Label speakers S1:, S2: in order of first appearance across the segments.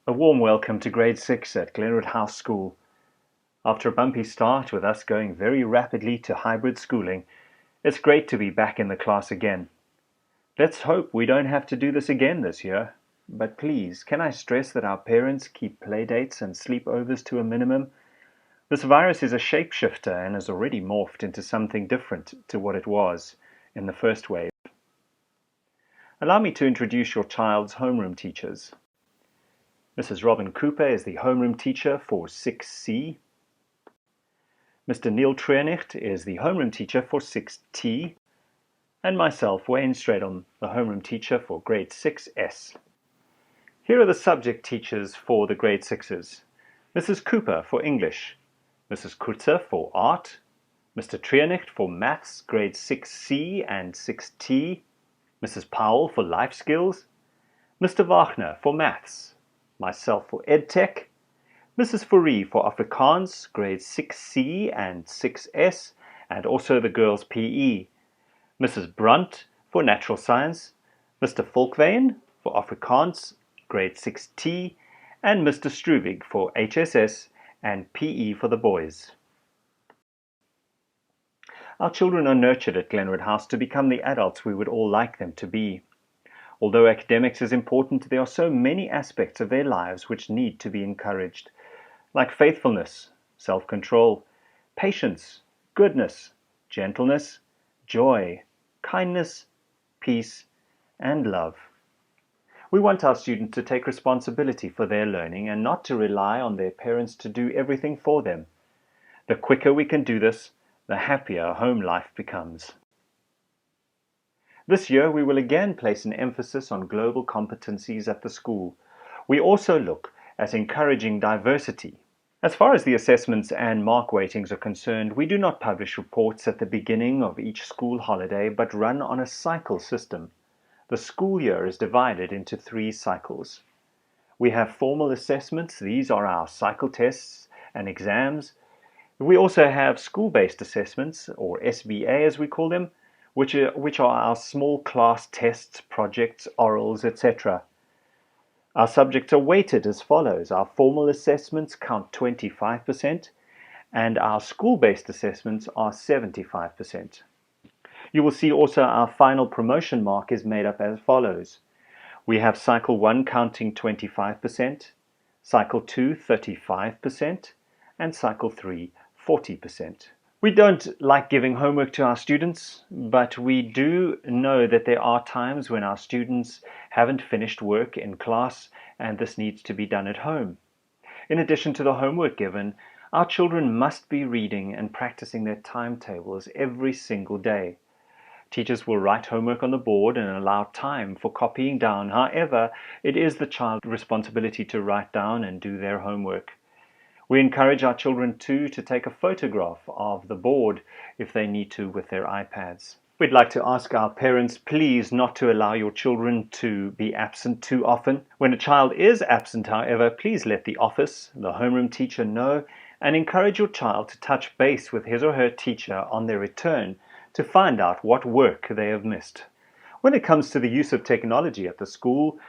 S1: A warm welcome to grade 6 at Glenwood House School. After a bumpy start with us going very rapidly to hybrid schooling, it's great to be back in the class again. Let's hope we don't have to do this again this year, but please, can I stress that our parents keep playdates and sleepovers to a minimum? This virus is a shapeshifter and has already morphed into something different to what it was in the first wave. Allow me to introduce your child's homeroom teachers. Mrs. Robin Cooper is the homeroom teacher for 6C. Mr. Neil Treurnicht is the homeroom teacher for 6T. And myself, Wayne Stradom, the homeroom teacher for grade 6S. Here are the subject teachers for the grade 6s. Mrs. Cooper for English, Mrs. Kutzer for Art, Mr. Treurnicht for Maths, grade 6C and 6T, Mrs. Powell for Life Skills, Mr. Wagner for Maths, myself for EdTech, Mrs. Fourie for Afrikaans, grade 6C and 6S, and also the girls' PE, Mrs. Brunt for Natural Science, Mr. Volkwijn for Afrikaans, grade 6T, and Mr. Struvig for HSS and PE for the boys. Our children are nurtured at Glenwood House to become the adults we would all like them to be. Although academics is important, there are so many aspects of their lives which need to be encouraged, like faithfulness, self-control, patience, goodness, gentleness, joy, kindness, peace, and love. We want our students to take responsibility for their learning and not to rely on their parents to do everything for them. The quicker we can do this, the happier home life becomes. This year, we will again place an emphasis on global competencies at the school. We also look at encouraging diversity. As far as the assessments and mark weightings are concerned, we do not publish reports at the beginning of each school holiday, but run on a cycle system. The school year is divided into 3 cycles. We have formal assessments. These are our cycle tests and exams. We also have school-based assessments, or SBA as we call them, which are our small class tests, projects, orals, etc. Our subjects are weighted as follows. Our formal assessments count 25%, and our school-based assessments are 75%. You will see also our final promotion mark is made up as follows. We have Cycle 1 counting 25%, Cycle 2 35%, and Cycle 3 40%. We don't like giving homework to our students, but we do know that there are times when our students haven't finished work in class and this needs to be done at home. In addition to the homework given, our children must be reading and practicing their timetables every single day. Teachers will write homework on the board and allow time for copying down. However, it is the child's responsibility to write down and do their homework. We encourage our children too to take a photograph of the board if they need to with their iPads. We'd like to ask our parents please not to allow your children to be absent too often. When a child is absent, however, please let the office, the homeroom teacher know, and encourage your child to touch base with his or her teacher on their return to find out what work they have missed. When it comes to the use of technology at the school,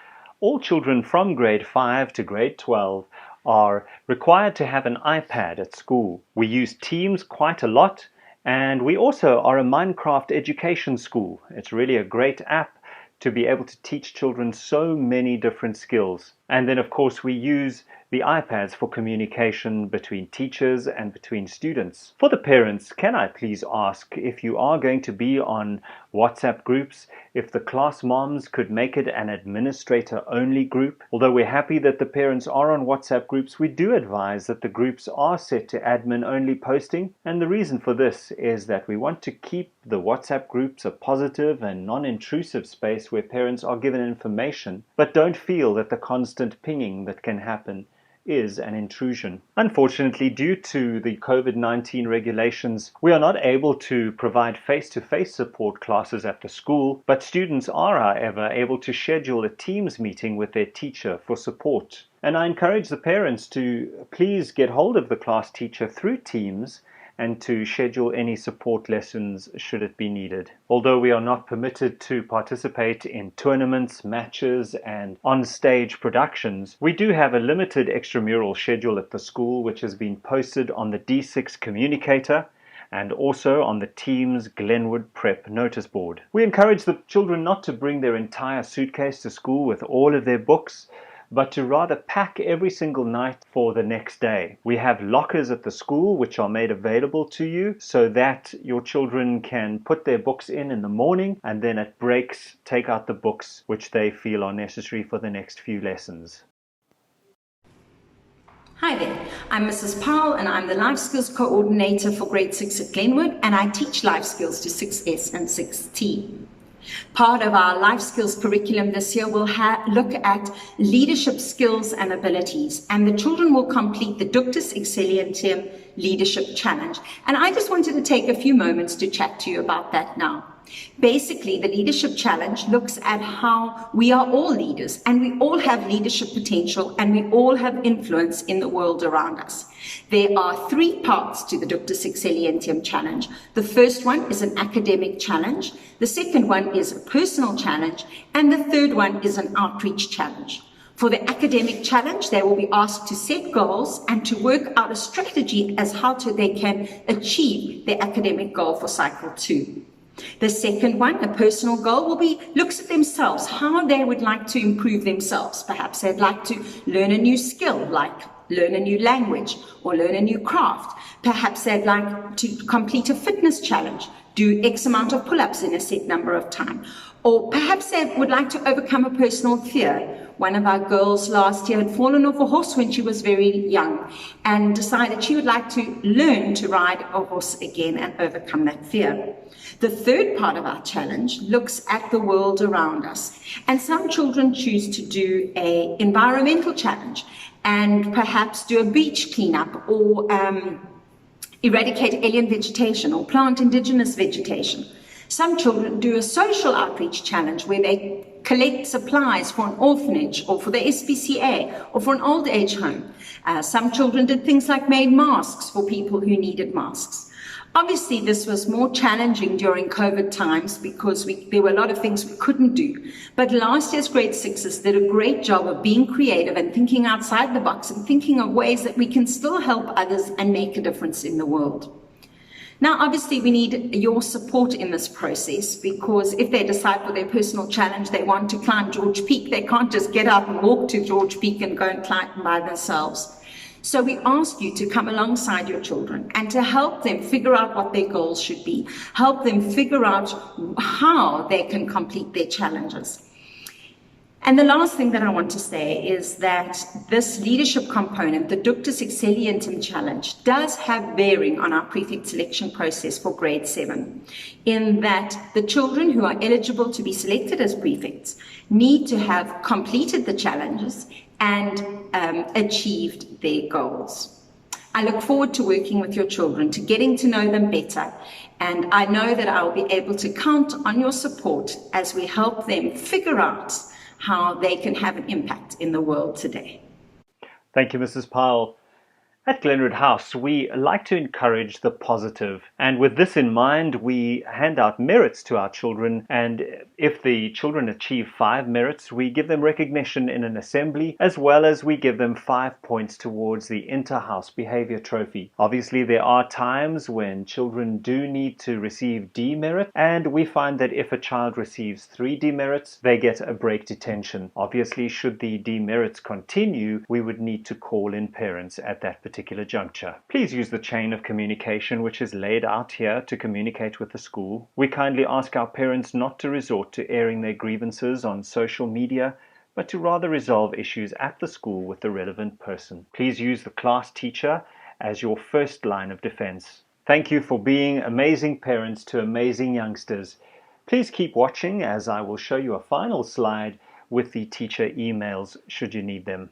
S1: all children from grade 5 to grade 12 are required to have an iPad at school. We use Teams quite a lot, and we also are a Minecraft education school. It's really a great app to be able to teach children so many different skills. And then of course we use the iPads for communication between teachers and between students. For the parents, can I please ask if you are going to be on WhatsApp groups, if the class moms could make it an administrator-only group? Although we're happy that the parents are on WhatsApp groups, we do advise that the groups are set to admin-only posting. And the reason for this is that we want to keep the WhatsApp groups a positive and non-intrusive space where parents are given information, but don't feel that the constant pinging that can happen is an intrusion. Unfortunately, due to the COVID-19 regulations, we are not able to provide face-to-face support classes at the school, but students are, however, able to schedule a Teams meeting with their teacher for support. And I encourage the parents to please get hold of the class teacher through Teams and to schedule any support lessons should it be needed. Although we are not permitted to participate in tournaments, matches, and on-stage productions, we do have a limited extramural schedule at the school which has been posted on the D6 communicator and also on the team's Glenwood Prep notice board. We encourage the children not to bring their entire suitcase to school with all of their books, but to rather pack every single night for the next day. We have lockers at the school which are made available to you so that your children can put their books in the morning and then at breaks take out the books which they feel are necessary for the next few lessons.
S2: Hi there, I'm Mrs. Powell and I'm the Life Skills Coordinator for Grade 6 at Glenwood, and I teach Life Skills to 6S and 6T. Part of our life skills curriculum this year will look at leadership skills and abilities, and the children will complete the Ductus Excellentium Leadership Challenge. And I just wanted to take a few moments to chat to you about that now. Basically, the Leadership Challenge looks at how we are all leaders and we all have leadership potential and we all have influence in the world around us. There are 3 parts to the Ductus Excellentium Challenge. The first one is an academic challenge, the second one is a personal challenge, and the third one is an outreach challenge. For the academic challenge, they will be asked to set goals and to work out a strategy as how they can achieve their academic goal for cycle 2. The second one, a personal goal, will be looks at themselves, how they would like to improve themselves. Perhaps they'd like to learn a new skill, like learn a new language or learn a new craft. Perhaps they'd like to complete a fitness challenge, do X amount of pull-ups in a set number of time. Or perhaps they would like to overcome a personal fear. One of our girls last year had fallen off a horse when she was very young and decided she would like to learn to ride a horse again and overcome that fear. The third part of our challenge looks at the world around us. And some children choose to do an environmental challenge and perhaps do a beach cleanup or eradicate alien vegetation or plant indigenous vegetation. Some children do a social outreach challenge where they collect supplies for an orphanage or for the SPCA or for an old age home. Some children did things like made masks for people who needed masks. Obviously, this was more challenging during COVID times because there were a lot of things we couldn't do. But last year's grade 6s did a great job of being creative and thinking outside the box and thinking of ways that we can still help others and make a difference in the world. Now, obviously, we need your support in this process because if they decide for their personal challenge they want to climb George Peak, they can't just get out and walk to George Peak and go and climb by themselves. So we ask you to come alongside your children and to help them figure out what their goals should be, help them figure out how they can complete their challenges. And the last thing that I want to say is that this leadership component, the Ductus Excellentium Challenge, does have bearing on our prefect selection process for grade 7, in that the children who are eligible to be selected as prefects need to have completed the challenges and achieved their goals. I look forward to working with your children, to getting to know them better, and I know that I will be able to count on your support as we help them figure out how they can have an impact in the world today.
S1: Thank you, Mrs. Powell. At Glenwood House, we like to encourage the positive, and with this in mind, we hand out merits to our children, and if the children achieve 5 merits, we give them recognition in an assembly, as well as we give them 5 points towards the Inter-House Behavior Trophy. Obviously, there are times when children do need to receive demerit, and we find that if a child receives 3 demerits, they get a break detention. Obviously, should the demerits continue, we would need to call in parents at that particular juncture. Please use the chain of communication which is laid out here to communicate with the school. We kindly ask our parents not to resort to airing their grievances on social media, but to rather resolve issues at the school with the relevant person. Please use the class teacher as your first line of defense. Thank you for being amazing parents to amazing youngsters. Please keep watching as I will show you a final slide with the teacher emails should you need them.